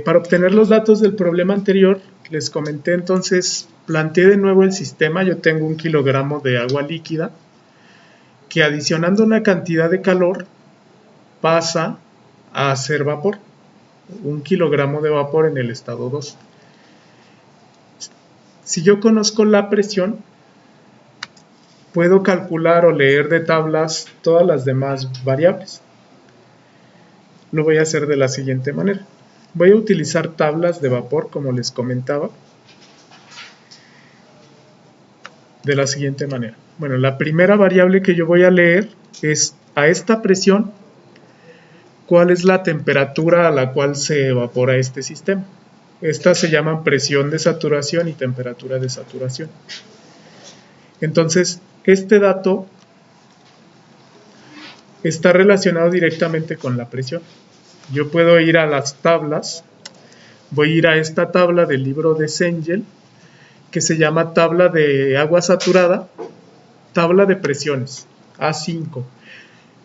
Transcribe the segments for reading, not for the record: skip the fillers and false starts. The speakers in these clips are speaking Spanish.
Para obtener los datos del problema anterior, les comenté entonces, planteé de nuevo el sistema. Yo tengo 1 kilogramo de agua líquida que, adicionando una cantidad de calor, pasa a ser vapor. 1 kilogramo de vapor en el estado 2. Si yo conozco la presión, puedo calcular o leer de tablas todas las demás variables. Lo voy a hacer de la siguiente manera. Voy a utilizar tablas de vapor, como les comentaba, de la siguiente manera. Bueno, la primera variable que yo voy a leer es, a esta presión, ¿cuál es la temperatura a la cual se evapora este sistema? Estas se llaman presión de saturación y temperatura de saturación. Entonces, este dato está relacionado directamente con la presión. Yo puedo ir a las tablas, voy a ir a esta tabla del libro de Cengel, que se llama tabla de agua saturada, tabla de presiones, A5.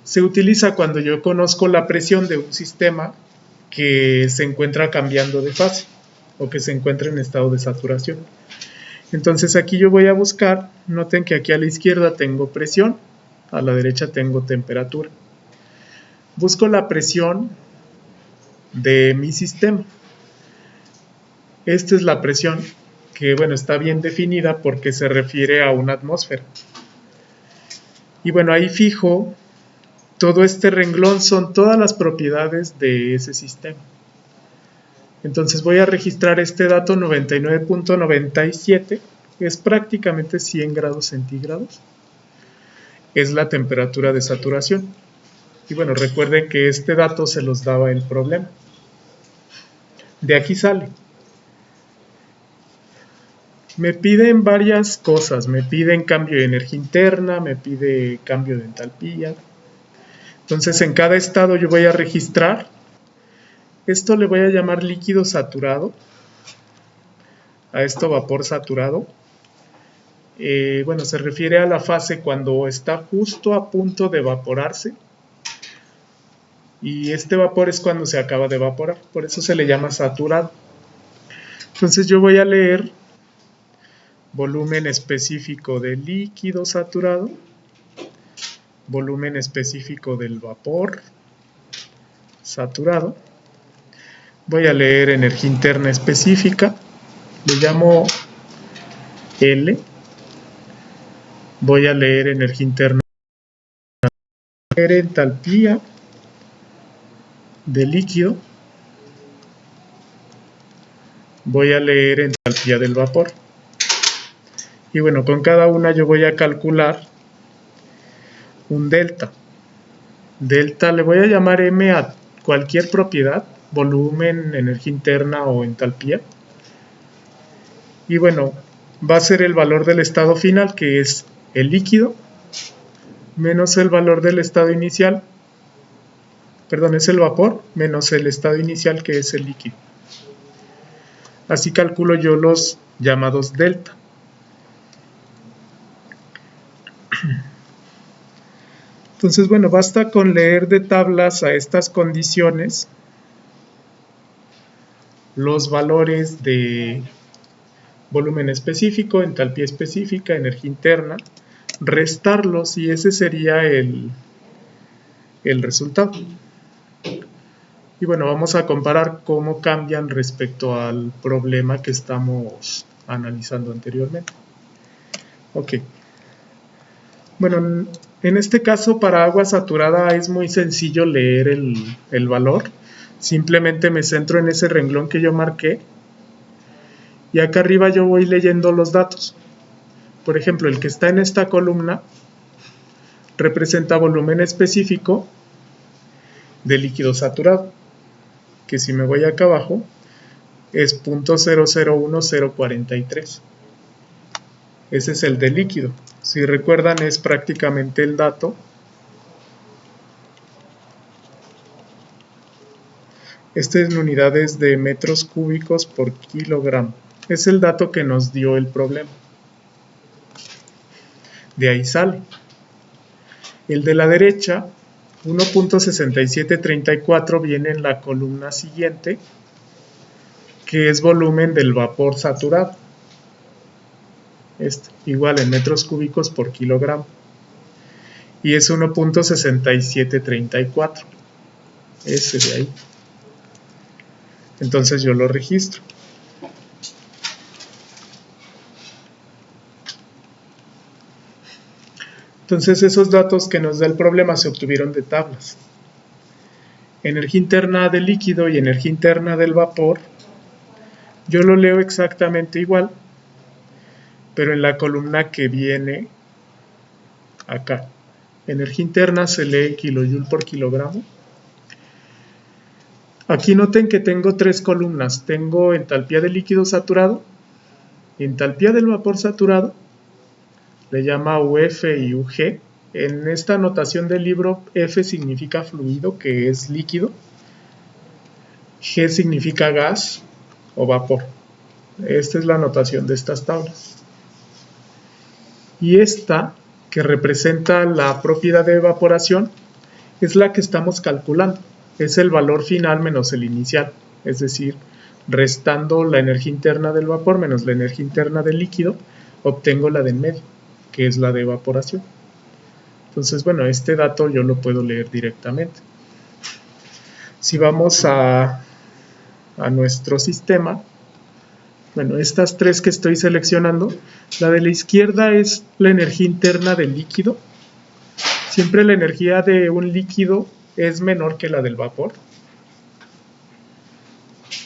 Se utiliza cuando yo conozco la presión de un sistema que se encuentra cambiando de fase o que se encuentra en estado de saturación. Entonces aquí yo voy a buscar, noten que aquí a la izquierda tengo presión, a la derecha tengo temperatura. Busco la presión de mi sistema. Esta es la presión que, bueno, está bien definida porque se refiere a una atmósfera. Y bueno, ahí fijo, todo este renglón son todas las propiedades de ese sistema. Entonces voy a registrar este dato 99.97, es prácticamente 100 grados centígrados. Es la temperatura de saturación. Y bueno, recuerden que este dato se los daba el problema. De aquí sale. Me piden varias cosas, me piden cambio de energía interna, me pide cambio de entalpía. Entonces en cada estado yo voy a registrar. Esto le voy a llamar líquido saturado, a esto vapor saturado. Bueno, se refiere a la fase cuando está justo a punto de evaporarse. Y este vapor es cuando se acaba de evaporar, por eso se le llama saturado. Entonces yo voy a leer volumen específico del líquido saturado, volumen específico del vapor saturado. Voy a leer energía interna específica, le llamo L. Voy a leer energía interna, entalpía del líquido. Voy a leer entalpía del vapor. Y bueno, con cada una yo voy a calcular un delta. Delta le voy a llamar M a cualquier propiedad, volumen, energía interna o entalpía. Y bueno, va a ser el valor del estado final, que es el líquido, menos el valor del estado inicial, perdón, es el vapor, menos el estado inicial, que es el líquido. Así calculo yo los llamados delta. Entonces, bueno, basta con leer de tablas a estas condiciones los valores de volumen específico, entalpía específica, energía interna, restarlos y ese sería el resultado. Y bueno, vamos a comparar cómo cambian respecto al problema que estamos analizando anteriormente. Ok. Bueno, en este caso para agua saturada es muy sencillo leer el valor. Simplemente me centro en ese renglón que yo marqué. Y acá arriba yo voy leyendo los datos. Por ejemplo, el que está en esta columna representa volumen específico de líquido saturado, que si me voy acá abajo es 0.001043. Ese es el de líquido. Si recuerdan, es prácticamente el dato. Este es en unidades de metros cúbicos por kilogramo. Es el dato que nos dio el problema. De ahí sale. El de la derecha, 1.6734, viene en la columna siguiente, que es volumen del vapor saturado. Igual en metros cúbicos por kilogramo. Y es 1.6734. Ese de ahí. Entonces yo lo registro. Entonces esos datos que nos da el problema se obtuvieron de tablas. Energía interna del líquido y energía interna del vapor, yo lo leo exactamente igual, pero en la columna que viene acá. Energía interna se lee kilojoule por kilogramo. Aquí noten que tengo tres columnas. Tengo entalpía del líquido saturado, entalpía del vapor saturado, le llama UF y UG. En esta anotación del libro, F significa fluido, que es líquido. G significa gas o vapor. Esta es la anotación de estas tablas. Y esta, que representa la propiedad de evaporación, es la que estamos calculando. Es el valor final menos el inicial. Es decir, restando la energía interna del vapor menos la energía interna del líquido, obtengo la de en medio, que es la de evaporación. Entonces, bueno, este dato yo lo puedo leer directamente. Si vamos a nuestro sistema, bueno, estas tres que estoy seleccionando, la de la izquierda es la energía interna del líquido. Siempre la energía de un líquido es menor que la del vapor,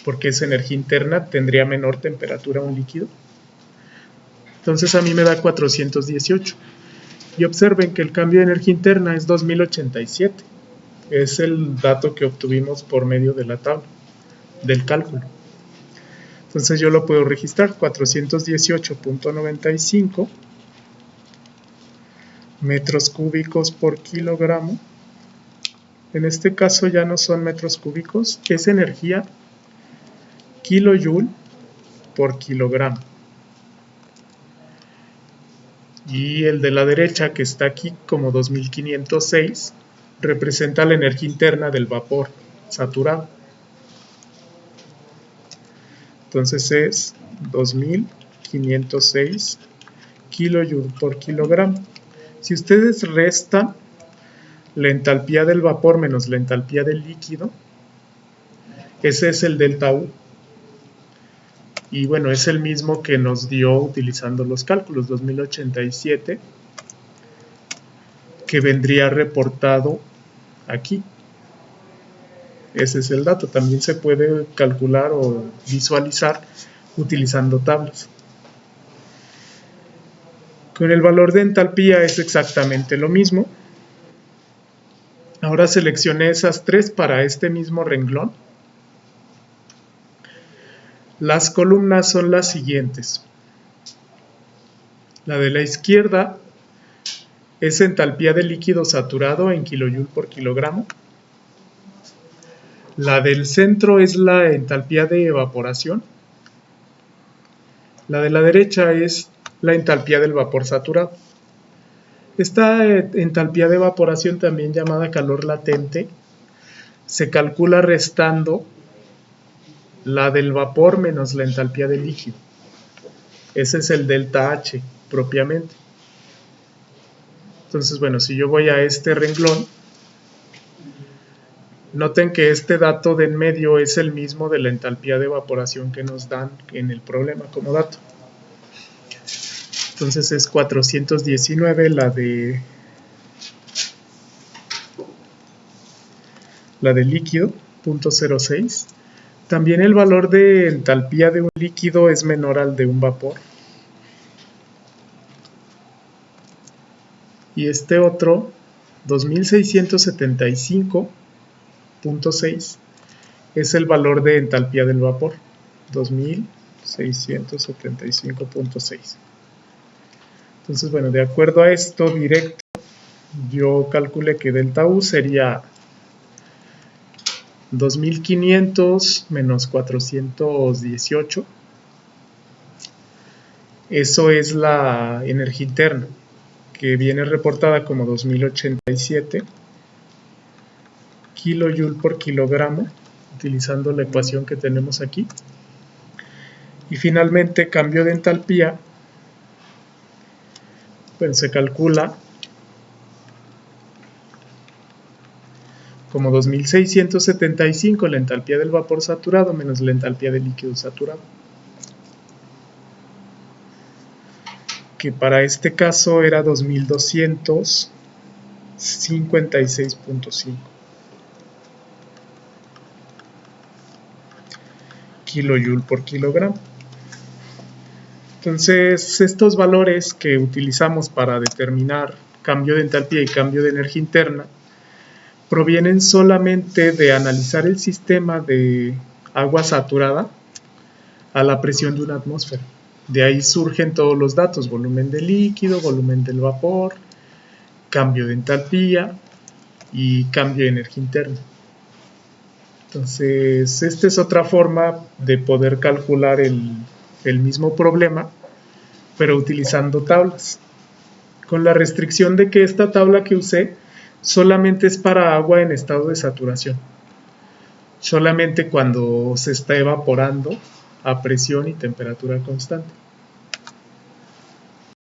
porque es energía interna, tendría menor temperatura un líquido. Entonces a mí me da 418. Y observen que el cambio de energía interna es 2087. Es el dato que obtuvimos por medio de la tabla, del cálculo. Entonces yo lo puedo registrar, 418.95 metros cúbicos por kilogramo. En este caso ya no son metros cúbicos, es energía kilojoule por kilogramo. Y el de la derecha, que está aquí como 2506, representa la energía interna del vapor saturado. Entonces es 2506 kilojoule por kilogramo. Si ustedes restan la entalpía del vapor menos la entalpía del líquido, ese es el delta U. Y bueno, es el mismo que nos dio utilizando los cálculos, 2087, que vendría reportado aquí. Ese es el dato. También se puede calcular o visualizar utilizando tablas. Con el valor de entalpía es exactamente lo mismo. Ahora seleccioné esas tres para este mismo renglón. Las columnas son las siguientes. La de la izquierda es entalpía de líquido saturado en kilojoule por kilogramo. La del centro es la entalpía de evaporación. La de la derecha es la entalpía del vapor saturado. Esta entalpía de evaporación, también llamada calor latente, se calcula restando la del vapor menos la entalpía del líquido. Ese es el delta H propiamente. Entonces, bueno, si yo voy a este renglón, noten que este dato de en medio es el mismo de la entalpía de evaporación que nos dan en el problema como dato. Entonces es 419 la de líquido, 0.06. También el valor de entalpía de un líquido es menor al de un vapor. Y este otro, 2675.6, es el valor de entalpía del vapor, 2675.6. Entonces, bueno, de acuerdo a esto directo, yo calculé que delta U sería 2500 menos 418. Eso es la energía interna, que viene reportada como 2087 kilojoule por kilogramo, utilizando la ecuación que tenemos aquí. Y finalmente cambio de entalpía, pues se calcula como 2675 la entalpía del vapor saturado menos la entalpía del líquido saturado, que para este caso era 2256.5 kilojoule por kilogramo. Entonces, estos valores que utilizamos para determinar cambio de entalpía y cambio de energía interna provienen solamente de analizar el sistema de agua saturada a la presión de una atmósfera. De ahí surgen todos los datos: volumen del líquido, volumen del vapor, cambio de entalpía y cambio de energía interna. Entonces, esta es otra forma de poder calcular el mismo problema, pero utilizando tablas, con la restricción de que esta tabla que usé solamente es para agua en estado de saturación, solamente cuando se está evaporando a presión y temperatura constante.